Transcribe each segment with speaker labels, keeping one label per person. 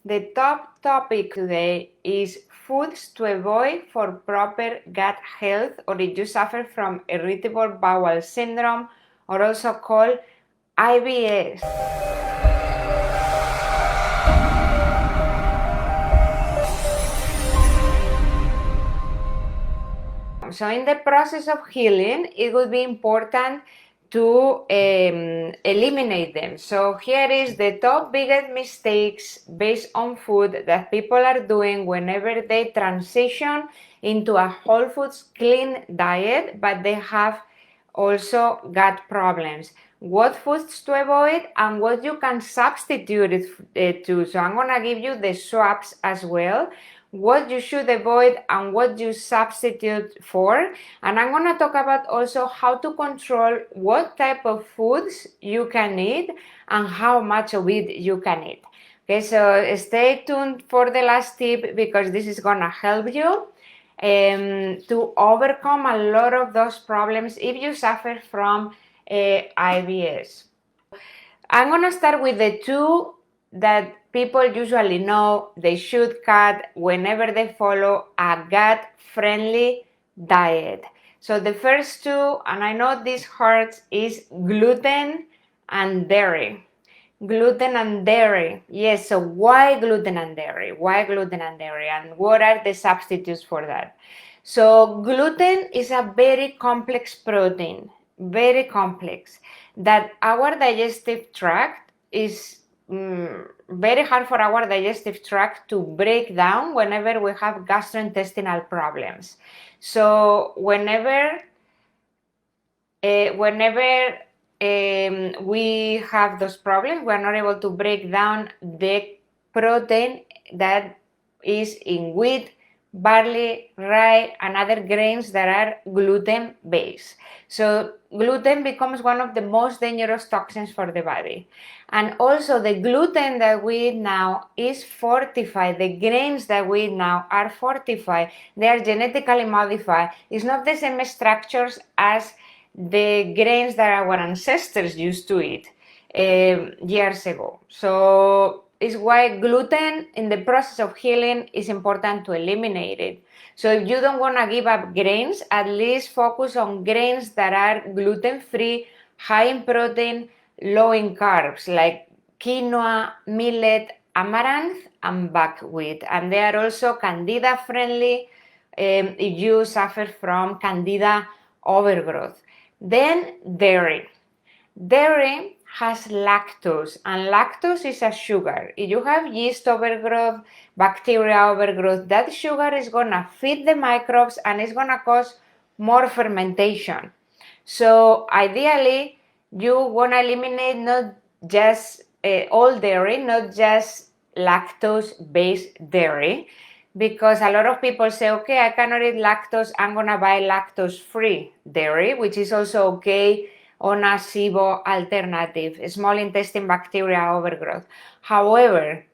Speaker 1: The top topic today is foods to avoid for proper gut health, or if you suffer from irritable bowel syndrome, or also called IBS. So in the process of healing, it would be important to eliminate them. So here is the top biggest mistakes based on food that people are doing whenever they transition into a whole foods clean diet, but they have also gut problems. What foods to avoid and what you can substitute it to. So I'm gonna give you the swaps as well, what you should avoid and what you substitute for, and I'm going to talk about also how to control what type of foods you can eat and how much of it you can eat. Okay, so stay tuned for the last tip because this is going to help you to overcome a lot of those problems if you suffer from IBS. I'm going to start with the two that people usually know they should cut whenever they follow a gut-friendly diet. So the first two, and I know this hurts, is gluten and dairy. Gluten and dairy. Yes, so why gluten and dairy? Why gluten and dairy? And what are the substitutes for that? So gluten is a very complex protein, very complex, that our digestive tract is very hard for our digestive tract to break down whenever we have gastrointestinal problems. So whenever we have those problems, we're not able to break down the protein that is in wheat, barley, rye, and other grains that are gluten-based. So gluten becomes one of the most dangerous toxins for the body. And also the gluten that we eat now is fortified. The grains that we eat now are fortified. They are genetically modified. It's not the same structures as the grains that our ancestors used to eat years ago. So it's why gluten in the process of healing is important to eliminate it. So if you don't want to give up grains, at least focus on grains that are gluten-free, high in protein, low in carbs, like quinoa, millet, amaranth, and buckwheat. And they are also candida friendly if you suffer from candida overgrowth. Then dairy. Dairy has lactose, and lactose is a sugar. If you have yeast overgrowth, bacteria overgrowth, that sugar is going to feed the microbes and it's going to cause more fermentation. So ideally, you want to eliminate not just all dairy, not just lactose-based dairy, because a lot of people say, okay, I cannot eat lactose, I'm going to buy lactose-free dairy, which is also okay on a SIBO alternative, small intestine bacteria overgrowth. However,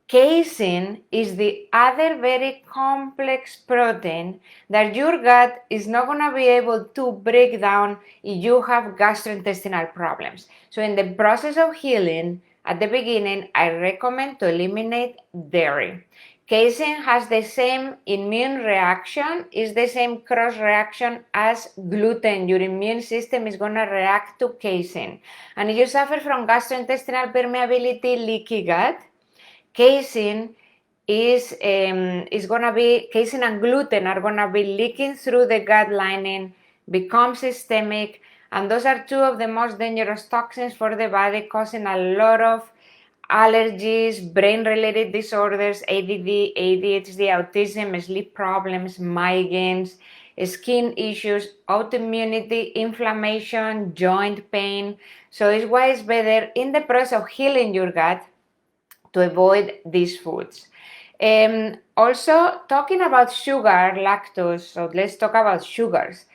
Speaker 1: casein is the other very complex protein that your gut is not going to be able to break down if you have gastrointestinal problems. So in the process of healing, at the beginning, I recommend to eliminate dairy. Casein has the same immune reaction, is the same cross reaction as gluten. Your immune system is going to react to casein. And if you suffer from gastrointestinal permeability, leaky gut, casein casein and gluten are going to be leaking through the gut lining, become systemic, and those are two of the most dangerous toxins for the body, causing a lot of allergies, brain-related disorders, ADD, ADHD, autism, sleep problems, migraines, skin issues, autoimmunity, inflammation, joint pain. So it's why it's better in the process of healing your gut to avoid these foods. Also, talking about sugar, lactose, so let's talk about sugars.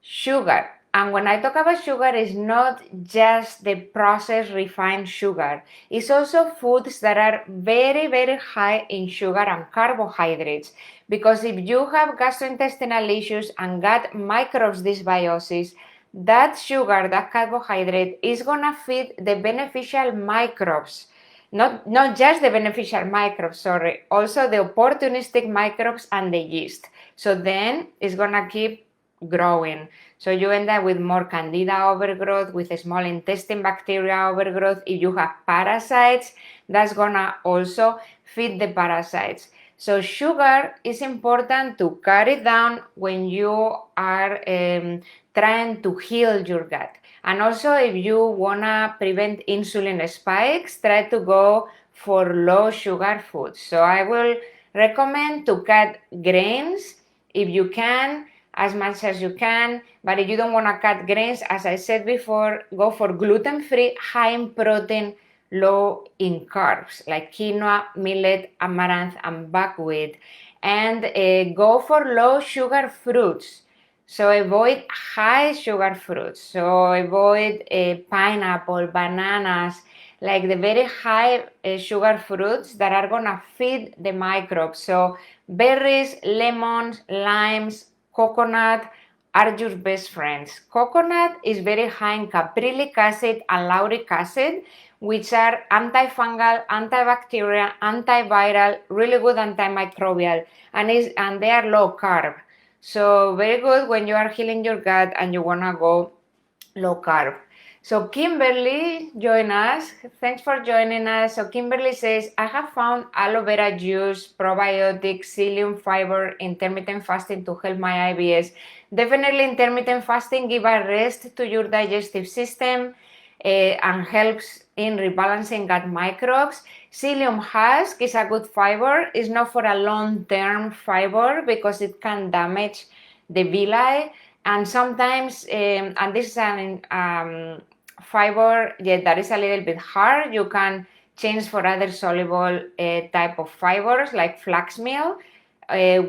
Speaker 1: Sugar. And when I talk about sugar, it's not just the processed refined sugar. It's also foods that are very, very high in sugar and carbohydrates. Because if you have gastrointestinal issues and gut microbes dysbiosis, that sugar, that carbohydrate, is going to feed the beneficial microbes not just the beneficial microbes, sorry, also the opportunistic microbes and the yeast. So then it's gonna keep growing. So you end up with more candida overgrowth, with a small intestine bacteria overgrowth. If you have parasites, that's gonna also feed the parasites. So sugar is important to cut it down when you are trying to heal your gut. And also if you wanna prevent insulin spikes, try to go for low sugar foods. So I will recommend to cut grains if you can, as much as you can, but if you don't want to cut grains, as I said before, go for gluten-free, high in protein, low in carbs, like quinoa, millet, amaranth, and buckwheat. And go for low sugar fruits. So avoid high sugar fruits. So avoid pineapple, bananas, like the very high sugar fruits that are gonna feed the microbes. So berries, lemons, limes, coconut are your best friends. Coconut is very high in caprylic acid and lauric acid, which are antifungal, antibacterial, antiviral, really good antimicrobial, and they are low carb. So very good when you are healing your gut and you wanna go low carb. So Kimberly join us. Thanks for joining us. So Kimberly says, I have found aloe vera juice, probiotics, psyllium fiber, intermittent fasting to help my IBS. Definitely intermittent fasting gives a rest to your digestive system and helps in rebalancing gut microbes. Psyllium husk is a good fiber. It's not for a long-term fiber because it can damage the villi. And sometimes, and this is an fiber that is a little bit hard, you can change for other soluble type of fibers like flax meal,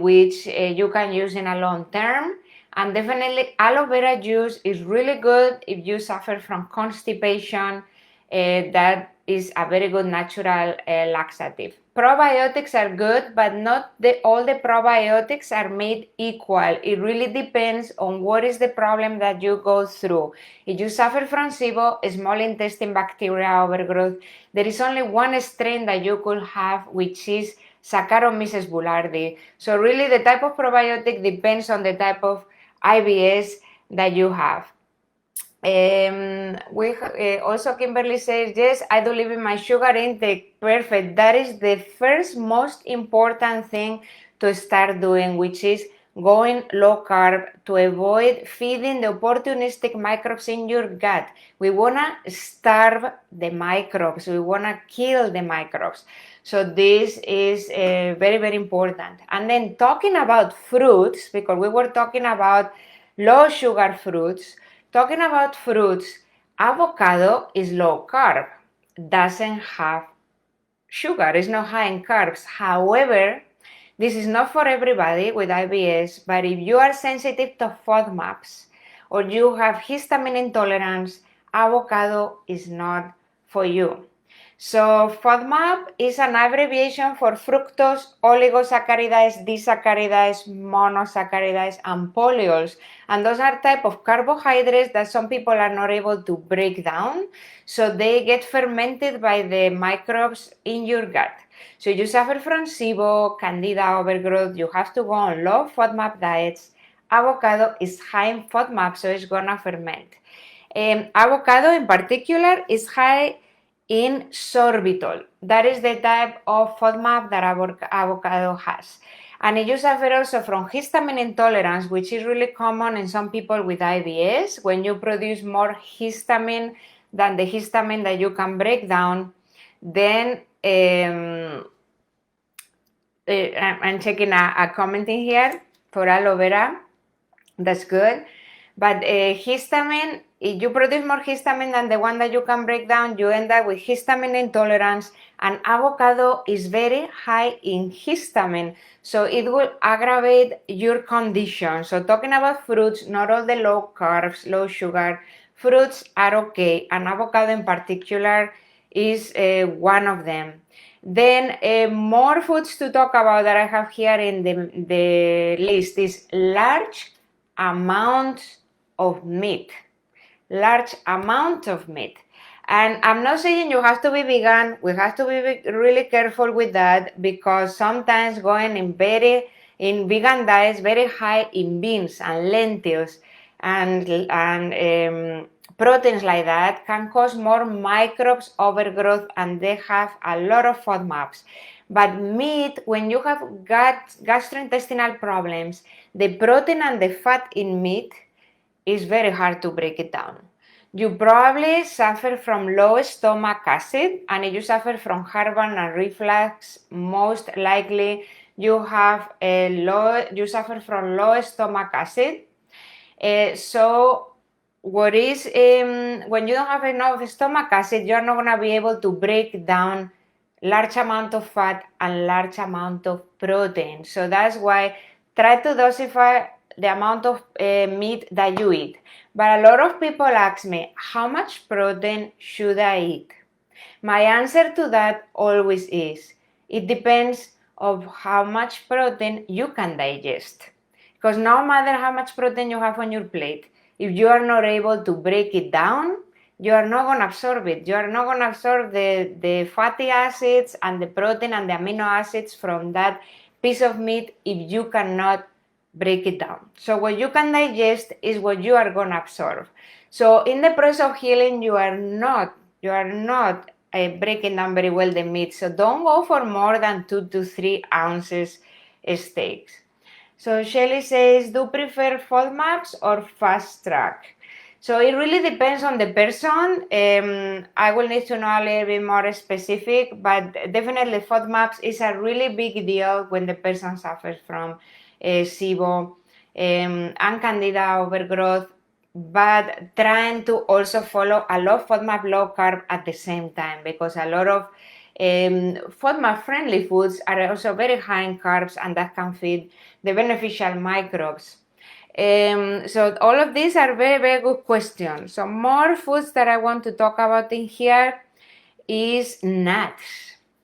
Speaker 1: which you can use in a long term. And definitely aloe vera juice is really good if you suffer from constipation. That is a very good natural laxative. Probiotics are good, but not all the probiotics are made equal. It really depends on what is the problem that you go through. If you suffer from SIBO, small intestine bacteria overgrowth, there is only one strain that you could have, which is Saccharomyces boulardii. So really the type of probiotic depends on the type of IBS that you have. Also Kimberly says, yes, I do live in my sugar intake. Perfect. That is the first most important thing to start doing, which is going low carb to avoid feeding the opportunistic microbes in your gut. We want to starve the microbes. We want to kill the microbes. So this is very, very important. And then talking about fruits, because we were talking about low sugar fruits. Talking about fruits, avocado is low carb, doesn't have sugar, it's not high in carbs. However, this is not for everybody with IBS, but if you are sensitive to FODMAPs or you have histamine intolerance, avocado is not for you. So FODMAP is an abbreviation for fructose, oligosaccharides, disaccharides, monosaccharides, and polyols. And those are type of carbohydrates that some people are not able to break down. So they get fermented by the microbes in your gut. So if you suffer from SIBO, candida overgrowth, you have to go on low FODMAP diets. Avocado is high in FODMAP, so it's gonna ferment. Avocado in particular is high in sorbitol. That is the type of FODMAP that avocado has. And you suffer also from histamine intolerance, which is really common in some people with IBS. When you produce more histamine than the histamine that you can break down, then I'm checking a comment in here for aloe vera. That's good. But histamine, if you produce more histamine than the one that you can break down, you end up with histamine intolerance, and avocado is very high in histamine, so it will aggravate your condition. So talking about fruits, not all the low carbs, low sugar fruits are okay, and avocado in particular is one of them. Then more foods to talk about that I have here in the list is large amount of meat. Large amount of meat. And I'm not saying you have to be vegan. We have to be really careful with that, because sometimes going in vegan diets very high in beans and lentils and proteins like that can cause more microbes overgrowth, and they have a lot of FODMAPs. But meat, when you have gastrointestinal problems, the protein and the fat in meat is very hard to break it down. You probably suffer from low stomach acid, and if you suffer from heartburn and reflux, most likely you suffer from low stomach acid. So what is when you don't have enough stomach acid, you're not going to be able to break down large amount of fat and large amount of protein. So that's why try to dosify the amount of meat that you eat. But a lot of people ask me, how much protein should I eat? My answer to that always is, it depends of how much protein you can digest. Because no matter how much protein you have on your plate, if you are not able to break it down, you are not going to absorb it. You are not going to absorb the fatty acids and the protein and the amino acids from that piece of meat if you cannot break it down. So what you can digest is what you are going to absorb. So in the process of healing, you are not breaking down very well the meat. So don't go for more than 2 to 3 ounces steaks. So Shelly says, do you prefer FODMAPs or fast track? So it really depends on the person. I will need to know a little bit more specific, but definitely FODMAPs is a really big deal when the person suffers from SIBO and candida overgrowth, but trying to also follow a low FODMAP, low carb at the same time, because a lot of FODMAP friendly foods are also very high in carbs, and that can feed the beneficial microbes. So all of these are very, very good questions. So more foods that I want to talk about in here is nuts.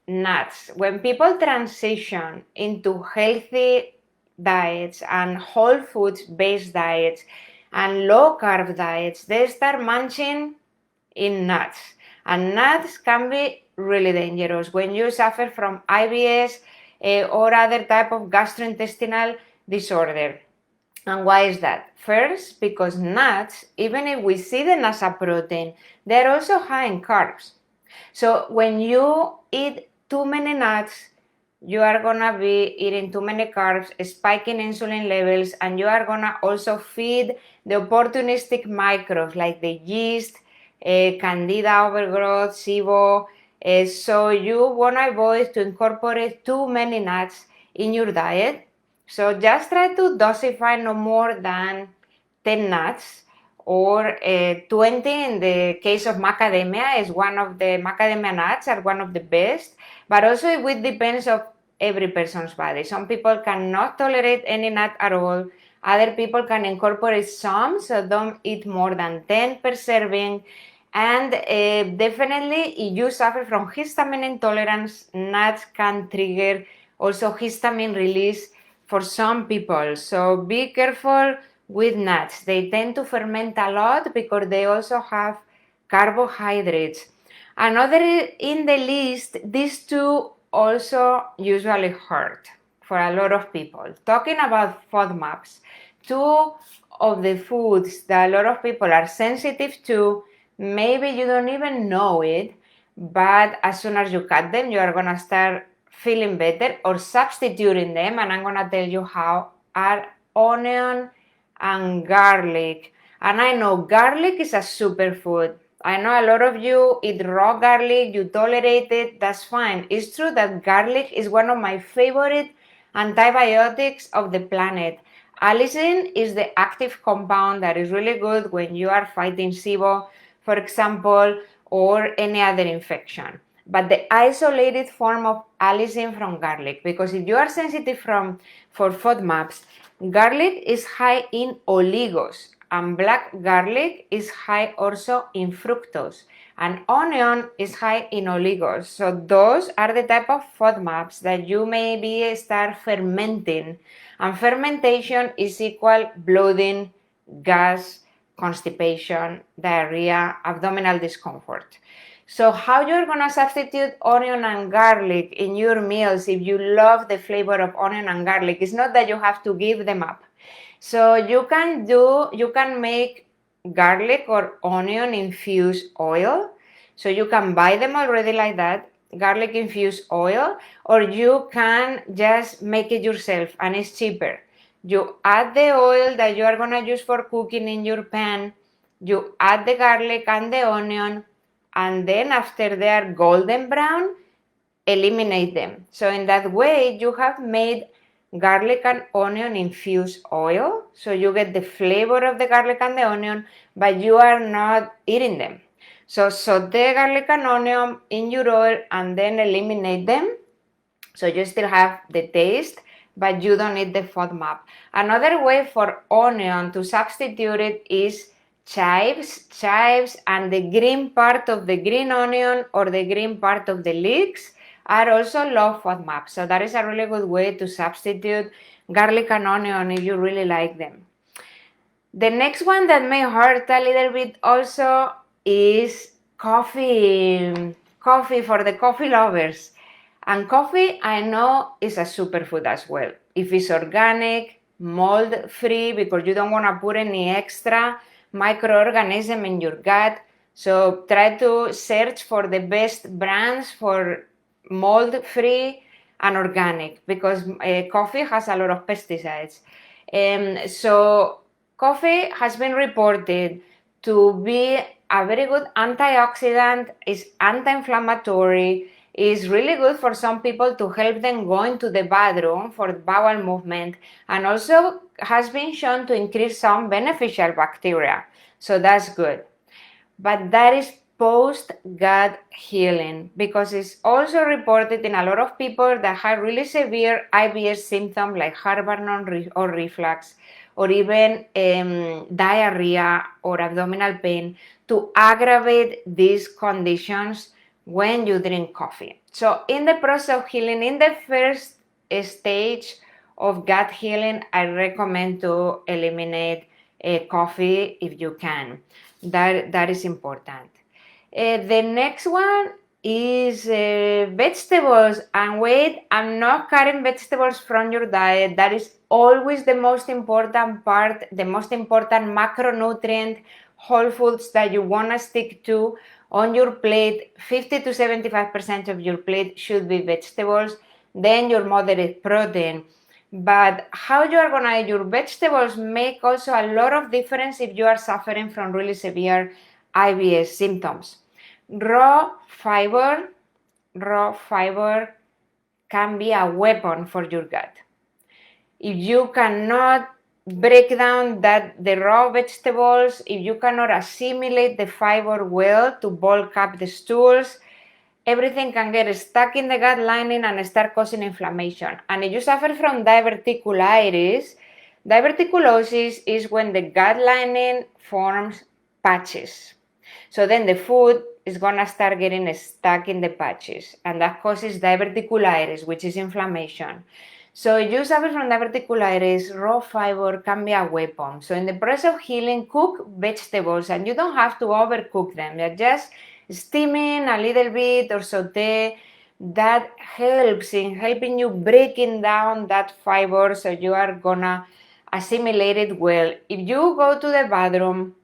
Speaker 1: Nuts. When people transition into healthy diets and whole foods based diets and low carb diets, they start munching in nuts. And nuts can be really dangerous when you suffer from IBS or other type of gastrointestinal disorder. And why is that? First, because nuts, even if we see them as a protein, they're also high in carbs. So when you eat too many nuts, you are gonna be eating too many carbs, spiking insulin levels, and you are gonna also feed the opportunistic microbes like the yeast, candida overgrowth, SIBO. So you wanna avoid to incorporate too many nuts in your diet. So just try to dosify no more than 10 nuts, or 20 in the case of macadamia. Is one of the macadamia nuts are one of the best, but also it depends of every person's body. Some people cannot tolerate any nut at all. Other people can incorporate some, so don't eat more than 10 per serving. And definitely, if you suffer from histamine intolerance, nuts can trigger also histamine release for some people. So be careful with nuts. They tend to ferment a lot because they also have carbohydrates. Another in the list, these two also usually hurt for a lot of people. Talking about FODMAPs, two of the foods that a lot of people are sensitive to, maybe you don't even know it, but as soon as you cut them, you are gonna start feeling better or substituting them, and I'm gonna tell you how, are onion and garlic. And I know garlic is a superfood. I know a lot of you eat raw garlic, you tolerate it, that's fine. It's true that garlic is one of my favorite antibiotics of the planet. Allicin is the active compound that is really good when you are fighting SIBO, for example, or any other infection. But the isolated form of allicin from garlic, because if you are sensitive for FODMAPs, garlic is high in oligos, and black garlic is high also in fructose, and onion is high in oligos. So those are the type of FODMAPs that you maybe start fermenting, and fermentation is equal bloating, gas, constipation, diarrhea, abdominal discomfort. So how you're gonna substitute onion and garlic in your meals if you love the flavor of onion and garlic? It's not that you have to give them up. So you can make garlic or onion infused oil. So you can buy them already like that, garlic infused oil, or you can just make it yourself and it's cheaper. You add the oil that you are gonna use for cooking in your pan, you add the garlic and the onion, and then after they are golden brown, eliminate them. So in that way, you have made garlic and onion infused oil. So you get the flavor of the garlic and the onion, but you are not eating them. So saute garlic and onion in your oil and then eliminate them. So you still have the taste, but you don't need the FODMAP. Another way for onion to substitute it is chives, and the green part of the green onion or the green part of the leeks are also low FODMAP. So that is a really good way to substitute garlic and onion if you really like them. The next one that may hurt a little bit also is coffee. Coffee for the coffee lovers. And coffee, I know, is a superfood as well. If it's organic, mold-free, because you don't want to put any extra microorganism in your gut. So try to search for the best brands for mold-free and organic, because coffee has a lot of pesticides. So coffee has been reported to be a very good antioxidant, is anti-inflammatory, is really good for some people to help them go into the bathroom for bowel movement, and also has been shown to increase some beneficial bacteria. So that's good. But that is post-gut healing, because it's also reported in a lot of people that have really severe IBS symptoms like heartburn or reflux, or even diarrhea or abdominal pain, to aggravate these conditions when you drink coffee. So in the process of healing, in the first stage of gut healing, I recommend to eliminate coffee if you can. That is important. The next one is vegetables. And wait, I'm not cutting vegetables from your diet. That is always the most important part, the most important macronutrient, whole foods that you want to stick to on your plate. 50 to 75% of your plate should be vegetables, then your moderate protein. But how you are going to eat your vegetables make also a lot of difference if you are suffering from really severe IBS symptoms. Raw fiber can be a weapon for your gut. If you cannot break down the raw vegetables, if you cannot assimilate the fiber well to bulk up the stools, everything can get stuck in the gut lining and start causing inflammation. And if you suffer from diverticulitis, diverticulosis is when the gut lining forms patches. So then the food is going to start getting stuck in the patches, and that causes diverticulitis, which is inflammation. So if you suffer from diverticulitis, raw fiber can be a weapon. So in the process of healing, cook vegetables, and you don't have to overcook them. They're just steaming a little bit or saute. That helps in helping you breaking down that fiber, so you are gonna assimilate it well. If you go to the bathroom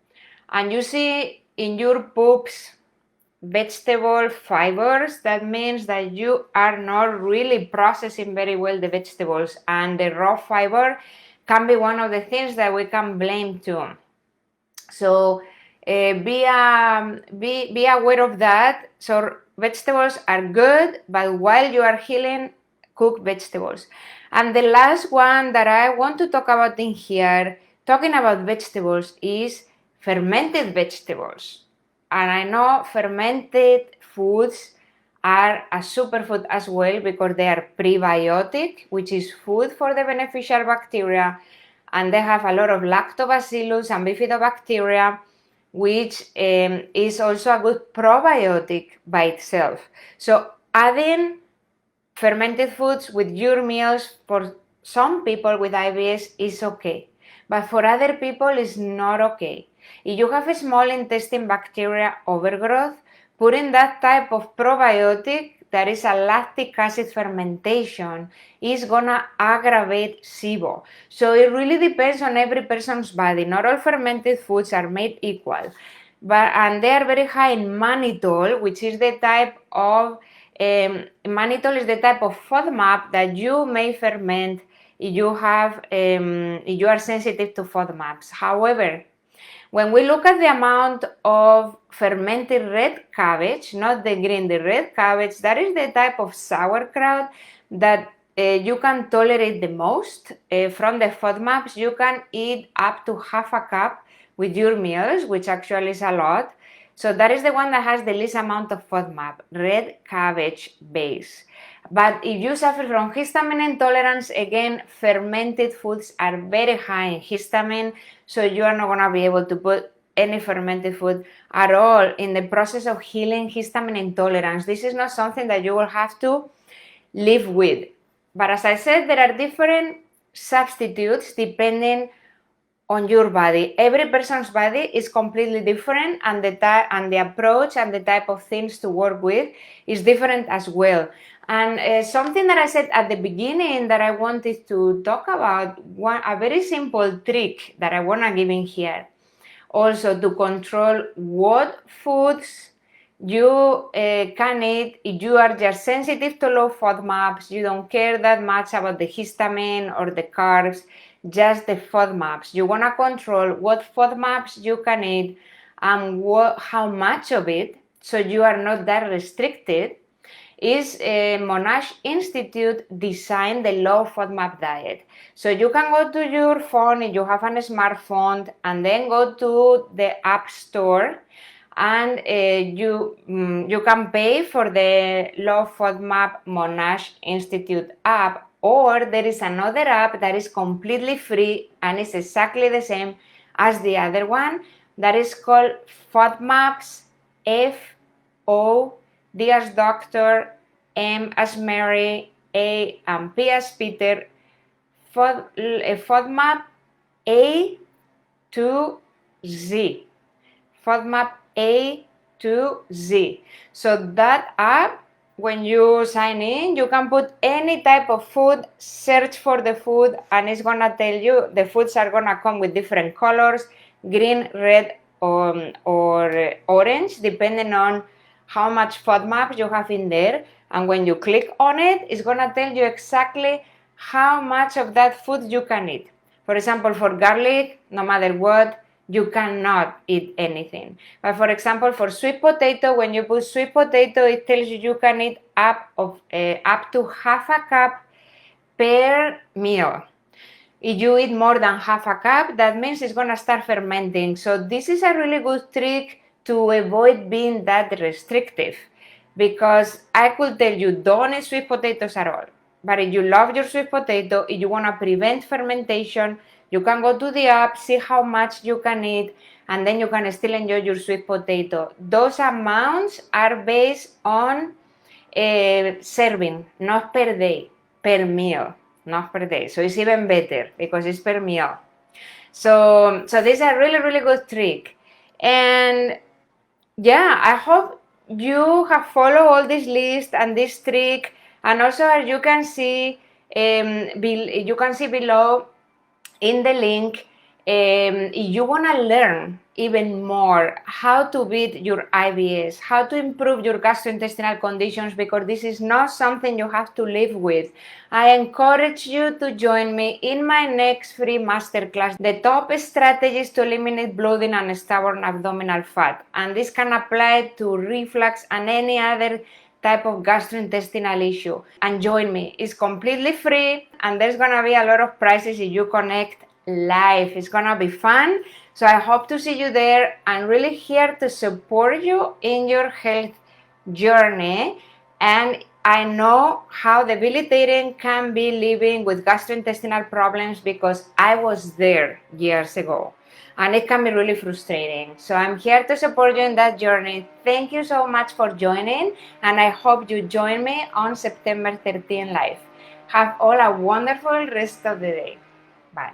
Speaker 1: and you see in your poops vegetable fibers, that means that you are not really processing very well the vegetables, and the raw fiber can be one of the things that we can blame too. So be aware of that. So vegetables are good, but while you are healing, cook vegetables. And the last one that I want to talk about in here, talking about vegetables, is fermented vegetables. And I know fermented foods are a superfood as well, because they are prebiotic, which is food for the beneficial bacteria, and they have a lot of lactobacillus and bifidobacteria, which is also a good probiotic by itself. So adding fermented foods with your meals for some people with IBS is okay, but for other people it's not okay. If you have a small intestine bacteria overgrowth, putting that type of probiotic, that is a lactic acid fermentation, is gonna aggravate SIBO. So it really depends on every person's body. Not all fermented foods are made equal, and they are very high in mannitol, which is the type of mannitol is the type of FODMAP that you may ferment if you are sensitive to FODMAPs. However, when we look at the amount of fermented red cabbage, not the green, the red cabbage, that is the type of sauerkraut that you can tolerate the most. From the FODMAPs, you can eat up to half a cup with your meals, which actually is a lot. So that is the one that has the least amount of FODMAP, red cabbage base. But if you suffer from histamine intolerance, again, fermented foods are very high in histamine, so you are not going to be able to put any fermented food at all in the process of healing histamine intolerance. This is not something that you will have to live with. But as I said, there are different substitutes depending on your body. Every person's body is completely different, and the approach and the type of things to work with is different as well. And something that I said at the beginning that I wanted to talk about, a very simple trick that I want to give in here, also to control what foods you can eat. If you are just sensitive to low FODMAPs, you don't care that much about the histamine or the carbs, just the FODMAPs. You want to control what FODMAPs you can eat and how much of it, so you are not that restricted. Is Monash Institute designed the low FODMAP diet. So you can go to your phone if you have a smartphone, and then go to the App Store, and you can pay for the low FODMAP Monash Institute app, or there is another app that is completely free and is exactly the same as the other one, that is called FODMAPs, F-O, D as Doctor, M as Mary, A and P as Peter, FODMAP A to Z. FODMAP A to Z. So that app, when you sign in, you can put any type of food, search for the food, and it's gonna tell you the foods are gonna come with different colors, green, red, or orange, depending on how much FODMAP you have in there. And when you click on it, it's gonna tell you exactly how much of that food you can eat. For example, for garlic, no matter what, you cannot eat anything. But for example, for sweet potato, when you put sweet potato, it tells you you can eat up to half a cup per meal. If you eat more than half a cup, that means it's gonna start fermenting. So this is a really good trick to avoid being that restrictive, because I could tell you don't eat sweet potatoes at all. But if you love your sweet potato, if you want to prevent fermentation, you can go to the app, see how much you can eat, and then you can still enjoy your sweet potato. Those amounts are based on serving, not per day, per meal, not per day. So it's even better because it's per meal. So this is a really, really good trick. And yeah, I hope you have followed all this list and this trick. And also, as you can see, below in the link, if you want to learn even more how to beat your IBS, how to improve your gastrointestinal conditions, because this is not something you have to live with, I encourage you to join me in my next free masterclass, the top strategies to eliminate bloating and stubborn abdominal fat. And this can apply to reflux and any other type of gastrointestinal issue. And join me. It's completely free, and there's gonna be a lot of prizes if you connect live. It's gonna be fun. So I hope to see you there. I'm really here to support you in your health journey, and I know how debilitating can be living with gastrointestinal problems, because I was there years ago. And it can be really frustrating. So I'm here to support you in that journey. Thank you so much for joining, and I hope you join me on September 13 live. Have all a wonderful rest of the day. Bye.